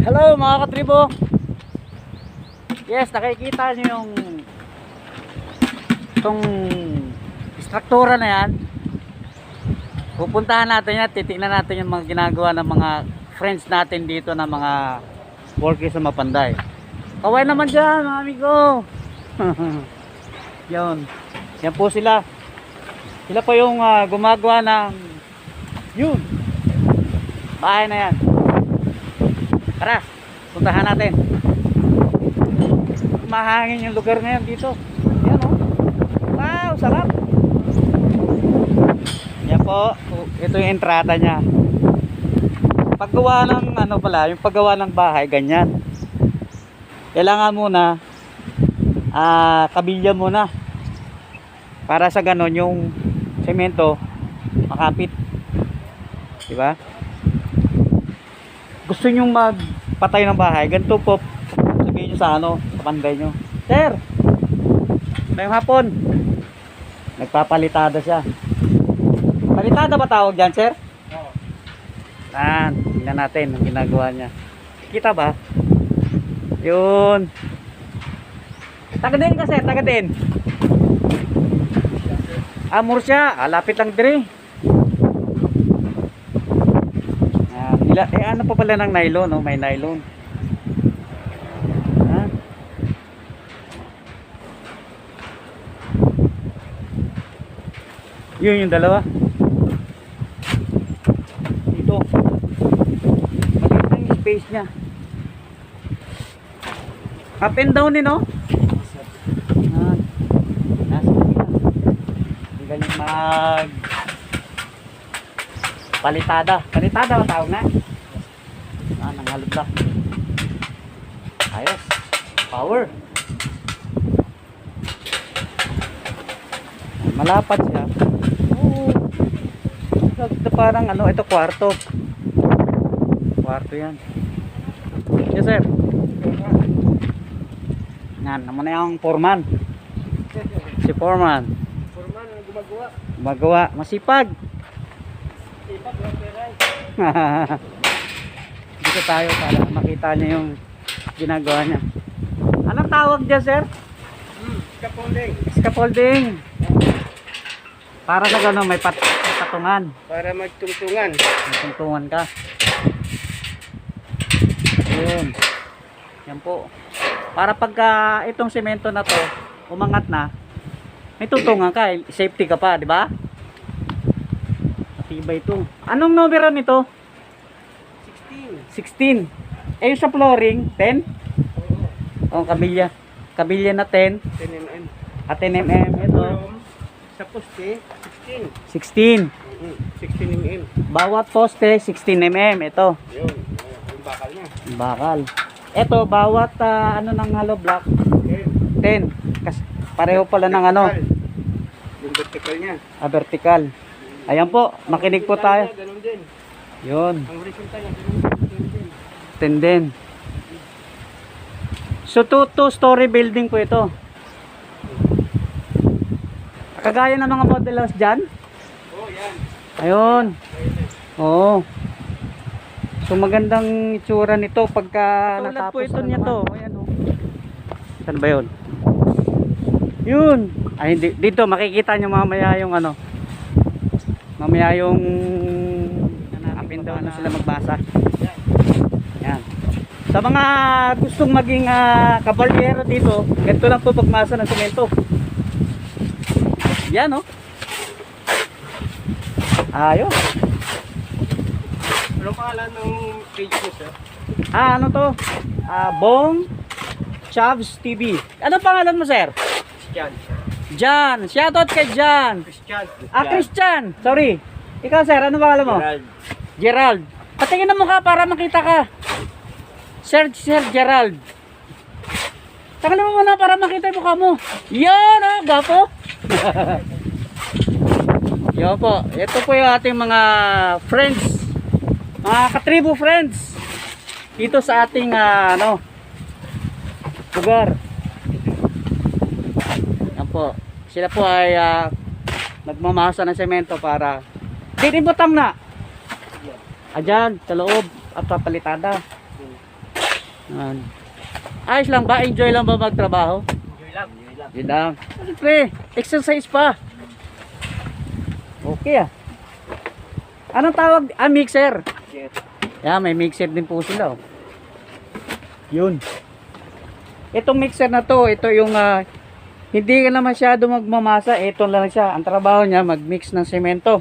Hello mga katribo. Yes, nakikita nyo yung itong struktura na yan. Pupuntahan natin yan, titignan natin yung mga ginagawa ng mga friends natin dito na mga workers sa Mapanday. Kaway naman dyan mga amigo. Yan. Yan po sila. Sila pa yung gumagawa ng yun bahay na yan. Tara, puntahan natin. Mahangin yung lugar ngayon dito. Yan o. Wow, sarap. Yan po. Ito yung entrada niya. Paggawa ng ano pala, yung paggawa ng bahay, ganyan. Kailangan muna kabilya muna. Para sa ganon yung semento makapit. Diba? Gusto nyong magpatay ng bahay, ganito po sabihin nyo sa ano, sa panday nyo. Sir, ngayong hapon nagpapalitada siya. Palitada ba tawag dyan, sir? Oo. Tingnan natin ang ginagawa niya. Kita ba? Yun. Tagadin ka, sir, tagadin. Amor siya, lapit lang dire. Ano pa pala ng nylon, no? May nylon. Yun yung dalawa. Dito. Maliit lang yung space niya. Up and down din, no? Nasa kanila. Hindi galing palitada. Palitada ba tawag na? Nangalog lang. Ayos. Power. Malapad siya. Oh. Ito parang ano, ito kwarto. Kwarto yan. Yes, sir. Yan, naman na yung foreman. Si foreman. Foreman, gumagawa. Gumagawa. Masipag. Masipag, waperay. Dito tayo para makita niya yung ginagawa niya. Anong tawag dyan, sir? Scaffolding. Scaffolding. Para sa gano'n may patungan. Para magtungtungan. May tungtungan ka. Ayun. Yan po. Para pagka itong semento na to umangat na, may tutungan ka. Safety ka pa, di ba? Matibay ito. Anong numero nito? 16. Eh yung sa flooring, 10? Oo. Kabilya. Kabilya na 10. 10 mm. At 10 mm. Ito. Sa poste, 16. 16. 16 mm. Bawat poste, 16 mm. Ito. Yun. Yung bakal niya. Bakal. Ito, bawat ano ng hollow block, 10. Kasi pareho pala ng ano. Yung vertical niya. Vertical. Ayan po, makinig po tayo. Ganun din. Yun. Ang horizontal niya, ganun din. 10 din. So, two-story building po ito. Kagaya ng mga modelers dyan. Oh, yan. Ayun. Oo. So, magandang itsura nito pagka natapos po ito niya to. Ayan, oh. Saan ba yun? Yun. Ay, dito makikita nyo mamaya yung ano. Mamaya yung apin daw na sila magbasa. Yan. Sa mga gustong maging kabalyero dito, ganito lang po pagmasa ng semento. Yan, oh. Ayos. Anong pangalan ng page mo, sir? Ano to? Bong Chavs TV. Anong pangalan mo, sir? Christian. Jan. Shoutout kay Jan. Christian. Christian. Sorry. Ikaw, sir, ano pangalan mo? Gerald. Patingin ang mukha para makita ka. Sir Gerald. Tagalin mo muna para makita yung mukha mo. Yan, gapo. Yan po. Ito po yung ating mga friends. Mga katribo friends. Dito sa ating lugar. Yan po. Sila po ay nagmamasa ng semento para dinibutam na. Ayan, sa loob at papalitada. Yan. Ayos lang ba? Enjoy lang ba magtrabaho? Enjoy lang. Yun lang. Siyempre, exercise pa. Okay ah. Anong tawag? Ah, mixer. Yes. Yan, may mixer din po sila. Oh. Yun. Itong mixer na to, ito yung hindi ka na masyado magmamasa. Ito lang siya. Ang trabaho niya, mag-mix ng semento.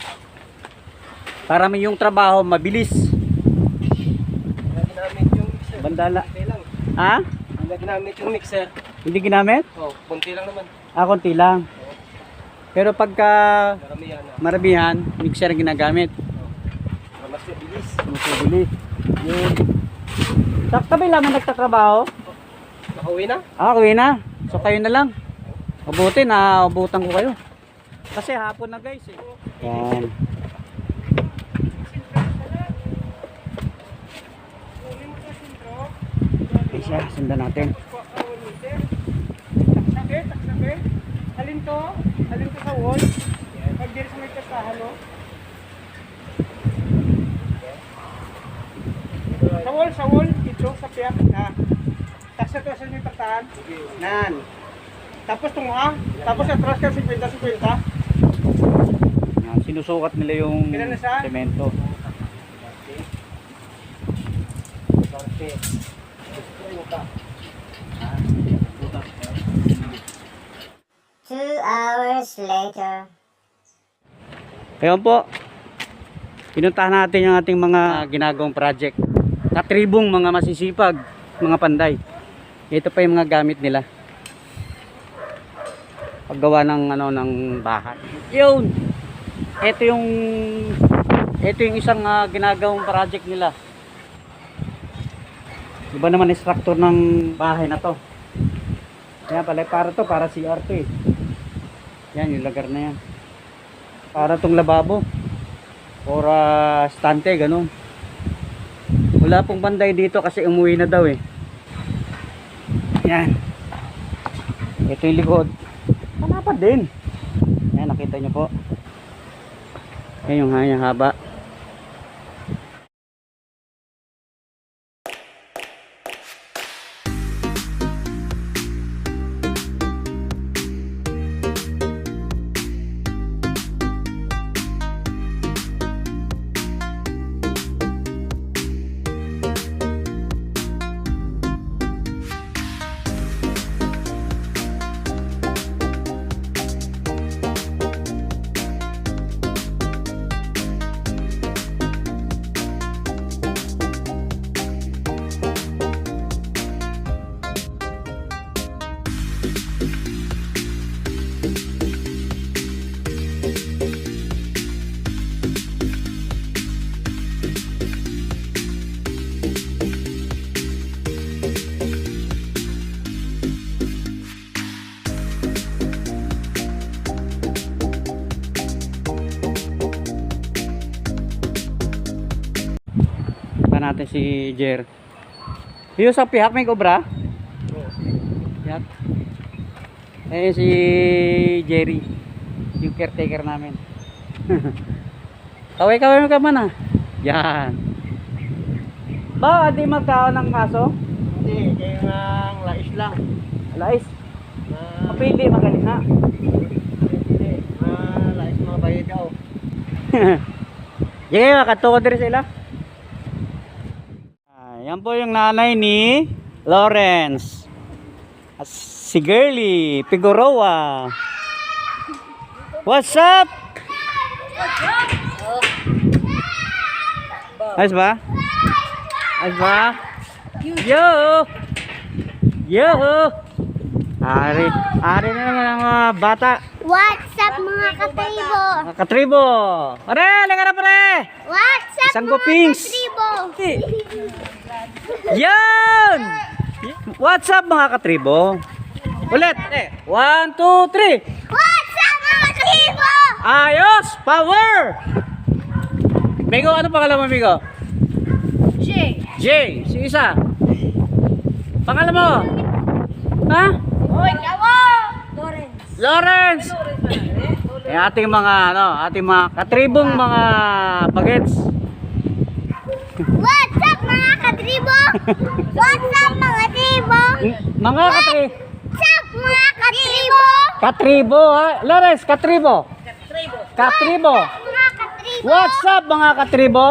Para may yung trabaho mabilis. Hindi ginamit yung mixer. Bandala. Kunti lang. Ha? Hindi ginamit yung mixer. Hindi ginamit? Oh, kunti lang naman. Ah, konti lang. Pero pagka Maramihan na. marabihan, mixer ang ginagamit. Para mas mabilis. Mas mabilis. Yun. Tabi lang ang nagtatrabaho. Nakauwi na? Ah, uwi na. So kayo na lang. Mabuti na ubutan ko kayo. Kasi hapon na guys eh. Yan. Okay siya, sundan natin. Taksabi. Alin to? Alin to sa wall? Pag dito sa may kasahan, no? Sa wall, ito, sa piyak na. Taksa to sa may pagtaan. Nan. Tapos tunga. Tapos atras ka 50-50. Yan, sinusukat nila yung Kailan na siya? semento. Okay. 2 hours later. Kaya po, pinuntahan natin yung ating mga ginagawang project. Katribong mga masisipag, mga panday. Ito pa yung mga gamit nila. Paggawa ng ng bahay. Yun. Ito yung isang ginagawang project nila. Iba naman structure ng bahay na to. Yan pala para CR to eh. Yan yung lugar na yan. Para tong lababo. Or stante ganun. Wala pong banday dito kasi umuwi na daw eh. Yan. Ito yung likod. Panapad din. Yan, nakita nyo po. Yan yung haba. Natin si Jer. Yung sa pihak may cobra. Yan. Eh si Jerry, yung caretaker namin. Kaway mo ka man ah. Yan. Ba, di magkaon ng kaso? Hindi, kaya nga lais lang. Lais. Kapili magaling na. Hindi, lais mga bayad daw. Sige, makatukod rin sila. Yan po yung nanay ni Lawrence. Si Girly Figueroa. What's up? Ayos ba? Ayos ba? Yo! Yo! Ari na naman ang mga bata. What's up mga katribo? Mga katribo. Pare, halika na pare. What's up Isang mga gupings. katribo? Yan! What's up mga katribo? Ulit. 1, 2, 3. What's up mga katribo? Ayos! Power! Migo, ano pangalan mo, Migo? J. J. Si isa. Pangalan mo? Ha? Hoy, kawo! Lawrence! Ating mga, ating mga katribong mga bagets. What's up mga katribo? What's up mga tribo? Mga What's up mga katribo? katribo ha. Lores, katribo. Katribo. Mga katribo? What's up mga katribo?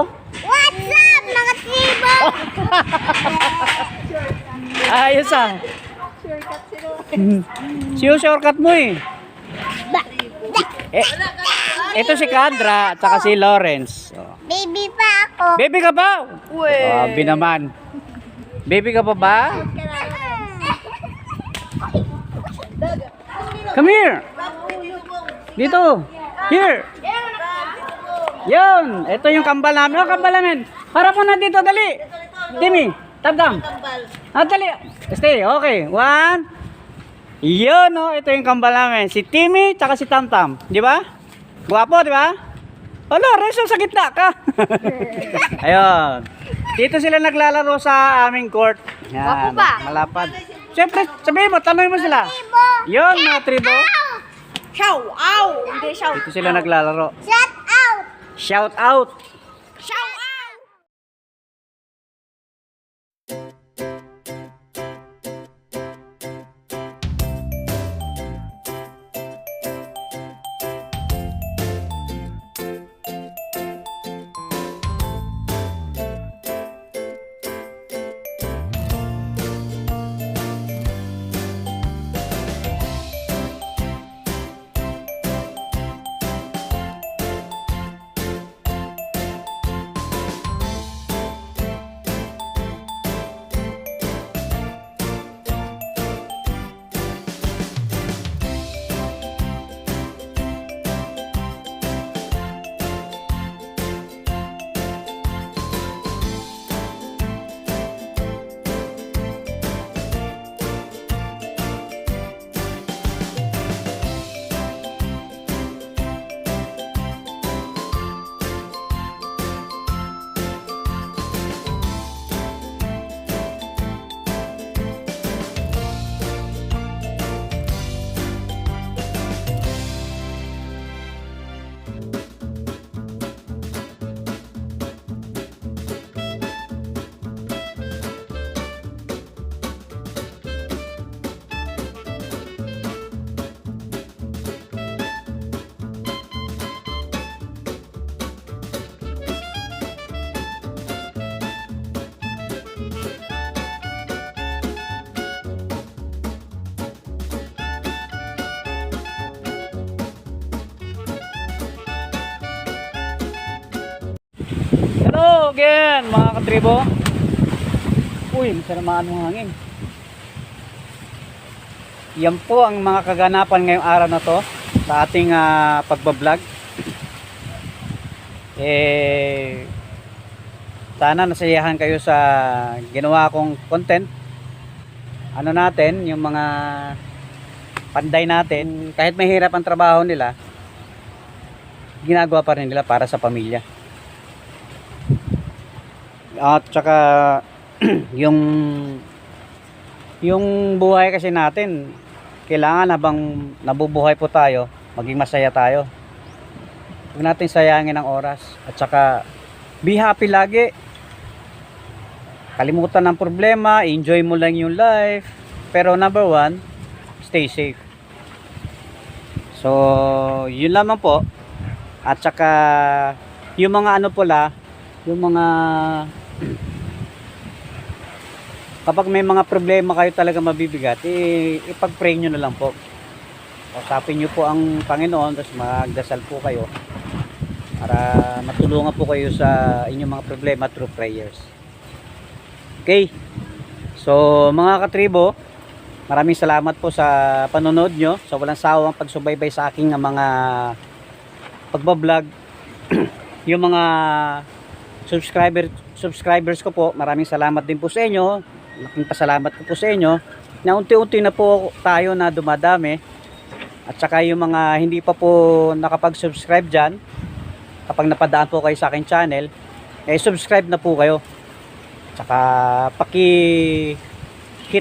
What's up mga tribo? Ayos ah. Siyo shortcut mo eh. Eh, ito si Kendra at saka si Lawrence. Oh. Baby pa ako. Baby ka ba? Grabe naman. Baby ka pa ba? Come here. Dito. Here. Yun. Ito yung kambal namin. Oh, kambal namin. Harap mo na dito. Dali. Timmy. Tabdam. Dali. Stay. Okay. One. Yun. Oh. Ito yung kambal namin. Si Timmy tsaka si Tamtam. Di ba? Guwapo, di ba? Hala, Reso, sa gitna ka. Ayun. Dito sila naglalaro sa aming court. Yan. Guwapo ba? Malapad. Siyempre, sabihin mo, tanongin mo sila. Yun, mga tribo. Show out. Hindi show. Dito sila naglalaro. Shout out. Shout out. Shout out. Hello again, mga katribo. Uy, masalamaan mong hangin. Yan po ang mga kaganapan ngayong araw na to sa ating pagbablog. Sana nasayahan kayo sa ginawa kong content. Ano natin, yung mga panday natin, kahit mahirap ang trabaho nila, ginagawa pa rin nila para sa pamilya. At saka yung buhay kasi natin, kailangan habang nabubuhay po tayo, maging masaya tayo. Huwag natin sayangin ang oras. At saka be happy lagi. Kalimutan ng problema, enjoy mo lang yung life. Pero number one, stay safe. So, yun lamang po. At saka yung mga ano pala, yung mga kapag may mga problema kayo talaga mabibigat, ipag-pray nyo na lang po. Usapin nyo po ang Panginoon, tapos magdasal po kayo para matulungan po kayo sa inyong mga problema through prayers. Okay, so mga katribo, maraming salamat po sa panonood nyo, sa walang sawang pagsubaybay sa aking mga pagbablog. Yung mga subscribers ko po, maraming salamat din po sa inyo. Laking pasalamat ko po sa inyo na unti-unti na po tayo na dumadami. At saka yung mga hindi pa po nakapag-subscribe dyan, kapag napadaan po kayo sa aking channel, subscribe na po kayo. Saka paki-hit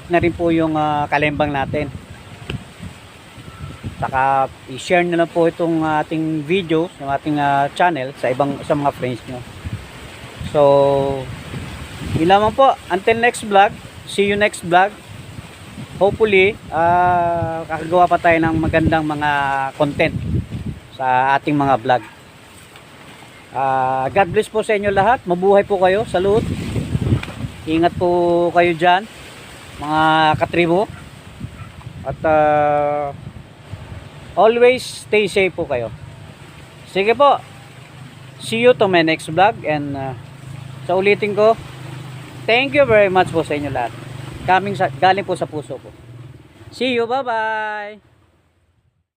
na rin po yung kalembang natin. Saka i-share na lang po itong ating video, yung ating channel sa mga friends nyo. So Yun lamang po. Until next vlog. See you next vlog. Hopefully, kakagawa pa tayo ng magandang mga content sa ating mga vlog. God bless po sa inyo lahat. Mabuhay po kayo. Salud. Ingat po kayo dyan, mga katribo. At always stay safe po kayo. Sige po. See you to my next vlog. And sa ulitin ko, thank you very much po sa inyo lahat. Galing po sa puso ko. See you. Bye-bye.